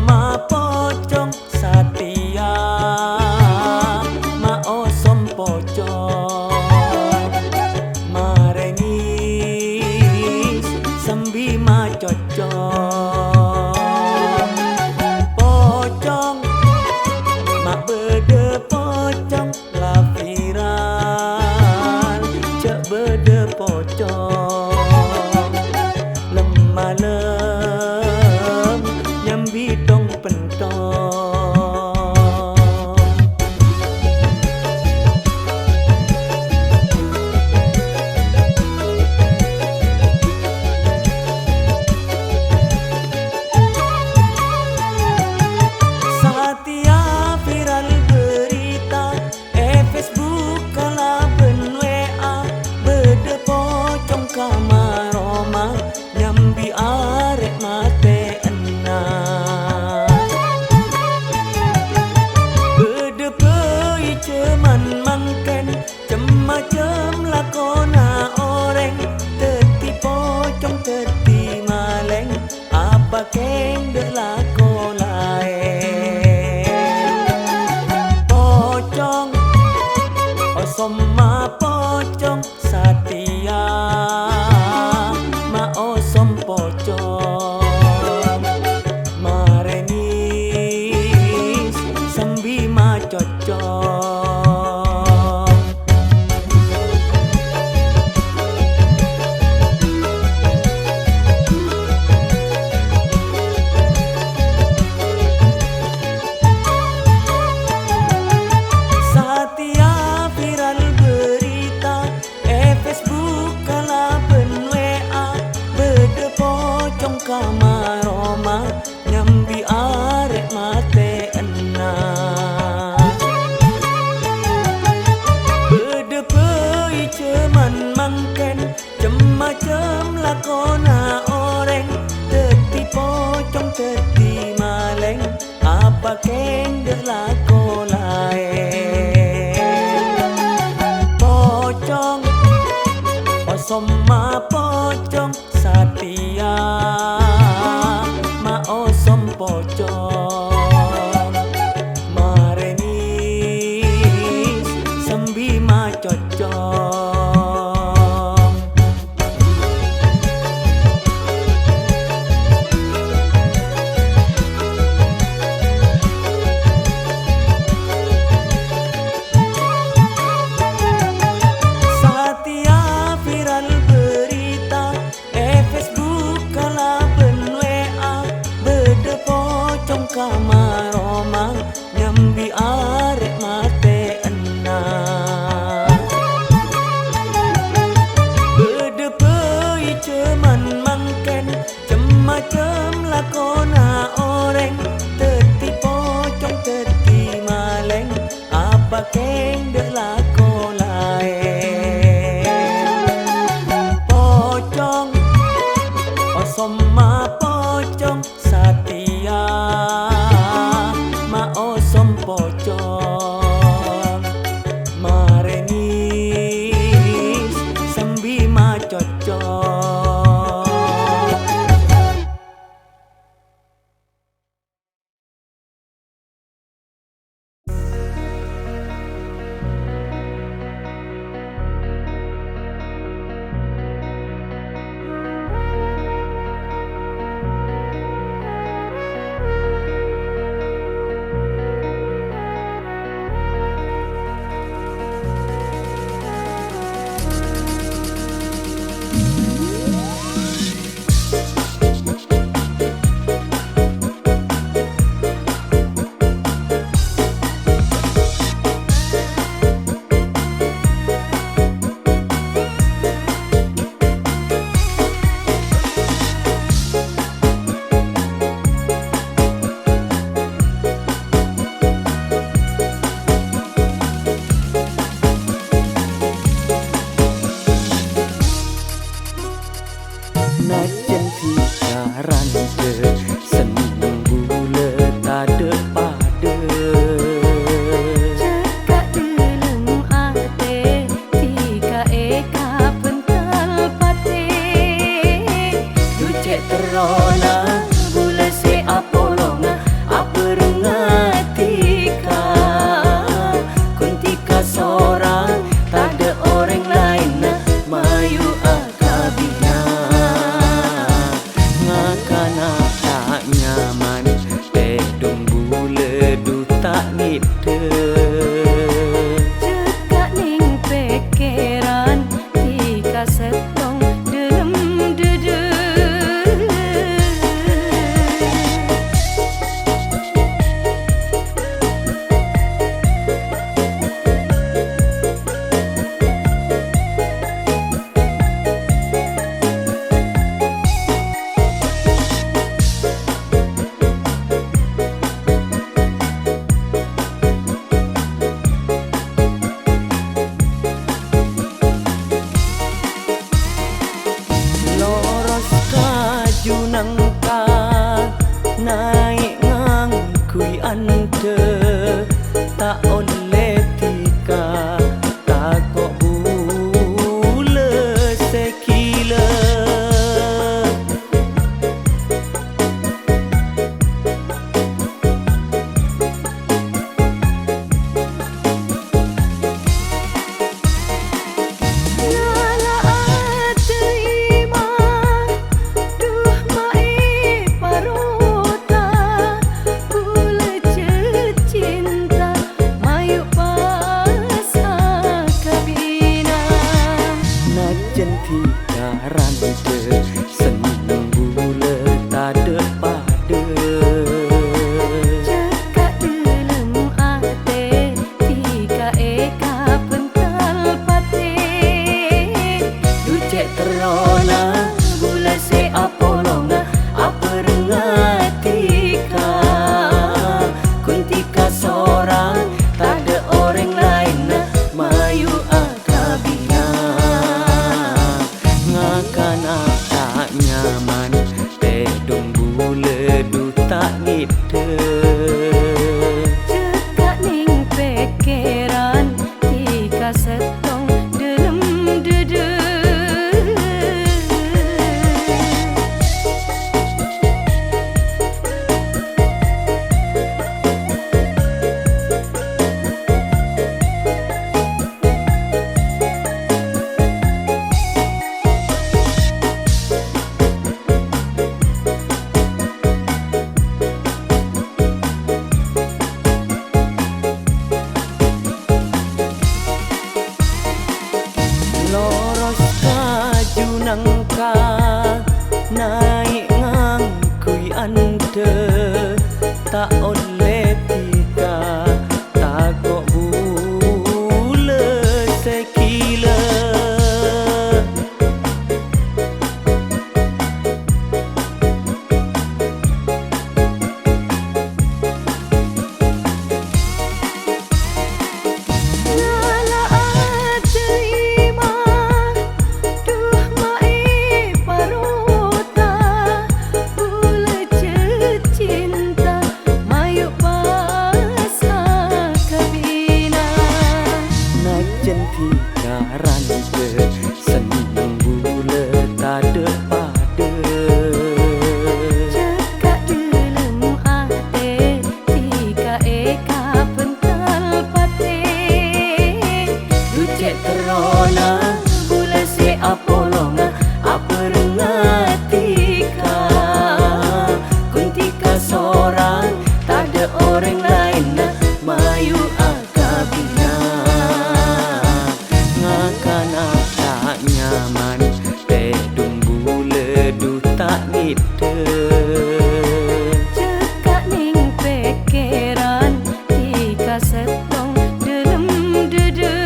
ma pocong satia ma osom pocong marengis sembi ma cocong pocong ma bede pocong la viral cek bede pocong lemalem nyambi tong pentong Satia viral berita Facebook kalaben WA bede pocong kamaroma nyambi arek mate enang bede pei ceman mangken cemacem lakona oreng teti pocong teti maleng apa keng de lako laeng pocong osom ma pocong satia ma osom pocong marengis sembi ma cocong Satia viral berita Facebook kalaben WA bede pocong kamaroma nyambi arek mate enang bede pei ceman mangken cemacem lakona oreng teti pocong teti maleng apa keng de lako laeng pocong osom ma pocong satia ma osom pocong marengis sembi ma cocong Satia viral berita Facebook kalaben WA bede pocong kamaroma nyambi arek mate enang bede pei ceman mangken cemacem lakona oreng teti pocong teti maleng apa keng de lako laeng pocong osom ma pocong satia ante tak oleh tika tak kok bule sekila. Seneng bula tak ada pada cekak dalam ate tika eka pental pate ducek terona bula se apolonga apa rengatika kuntika seorang tak ada orang lain nah mayu akabina ngakana nyaman tedong bule du tak ngide cekak ning pikiran tika setong dalam dede loros kaju nangka naik ngangkui ante tak oleh tika tak kok bule sekila. Seneng bula tak ada pada cekak dalam ate tika eka pental pate ducek terona bula se apolonga apa rengatika kuntika seorang tak ada orang lain nah mayu akabina ngakana tak nyaman tedung bule du tak ngide cekak ning pikiran tika setong dalam dede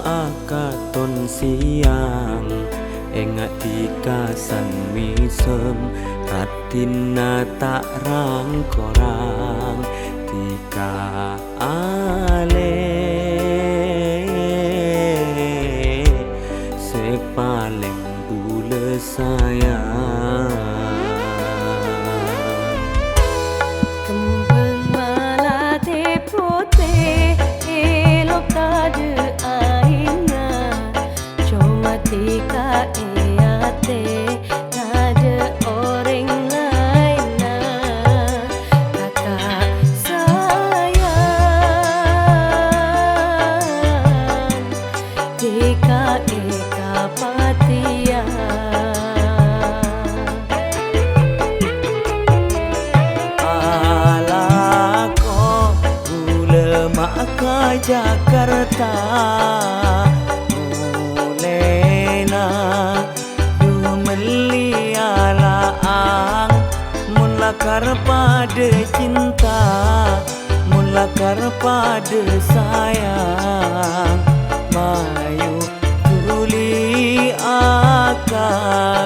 akaton siang engat dikasan misem ratina tak rang korang tika ale se paling bule sayang kembang malate putih elok tade aina cuma tika eate nada orang lain kakak sayang tika eka patian Jakarta mulena dumelialaang mun lakar pada cinta mun lakar pada sayang mayu tuli akabina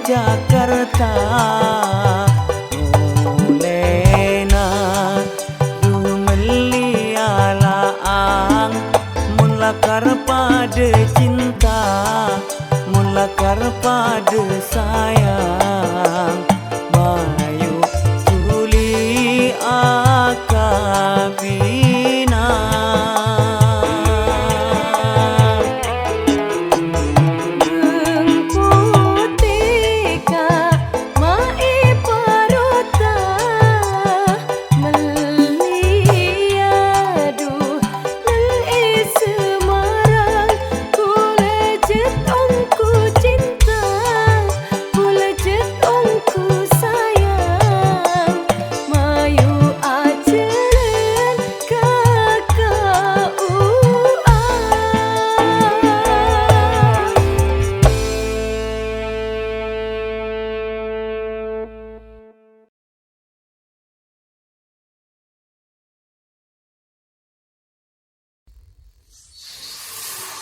Jakarta mulena dumelialaang mun lakar pada cinta mun lakar pada sayang mayu tuli akabina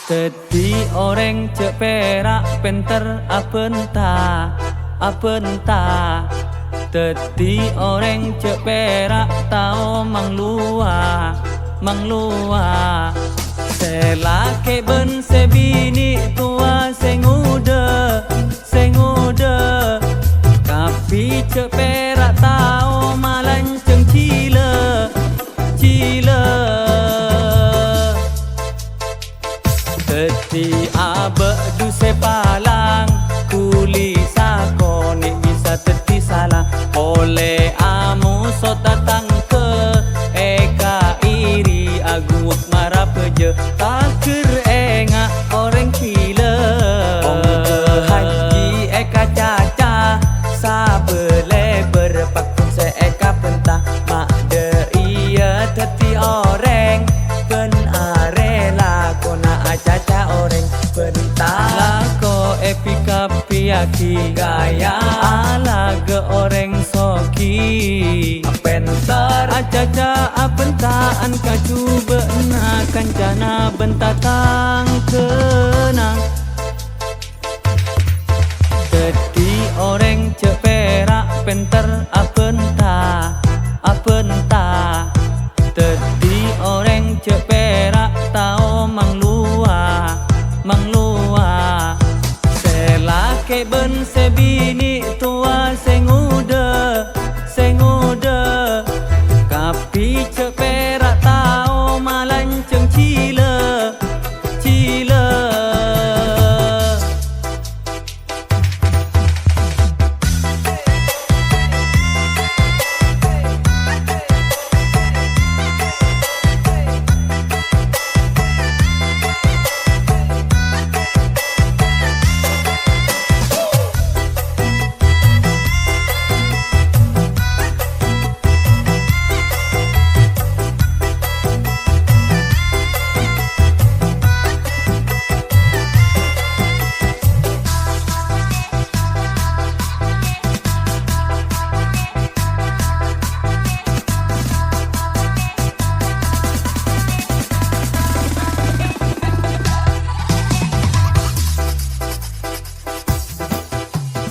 Tadi orang cek perak penter apenta. Tadi orang cek perak tau mang luar mang lua selake ben sebini tua sengude kapi cek perak tao malanceng cile teti abe du sepalang kuli sakoni bisa teti salah oleh amu so tatang ke eka iri aguk marah peje takir enga orang kila ongke haji eka caca sabele berpakun se eka pentah mak de iya teti orang pen arela kona acaca orang pentah lako epika piaki gaya ala ge orang soki pentar acaca apentaan kacuba na kancana bentatang kenang teti orang cek perak penter apenta teti orang cek perak tao mang lua selake ben sebini tua sengude kapi cek perak tao malanceng cile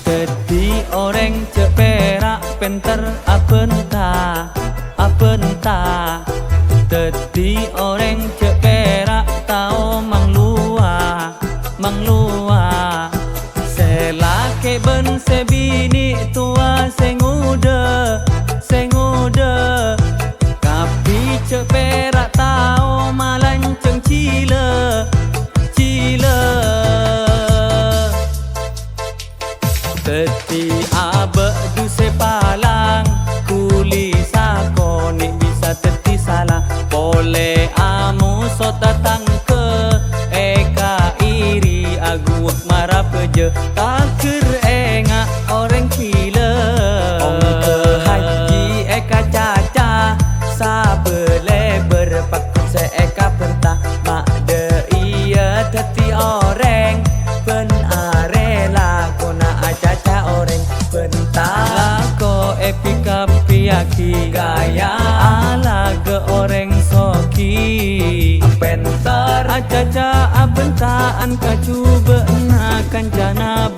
teti orang cek perak penter apenta teti orang cek perak tao mang lua selake ben sebini tua sengude kapi cek perak tao malanceng cile teti abe du sepalang kuli sakoni bisa teti salah boleh amu so tatang ke eka iri aguk marah peje takir enga orang kila ongke haji eka caca sabele berpakun se eka pentah mak de iya teti orang pen arela kona acaca orang pentah lako epika piaki gaya ala ge orang soki pentar acaca abentaan kacuba na kancana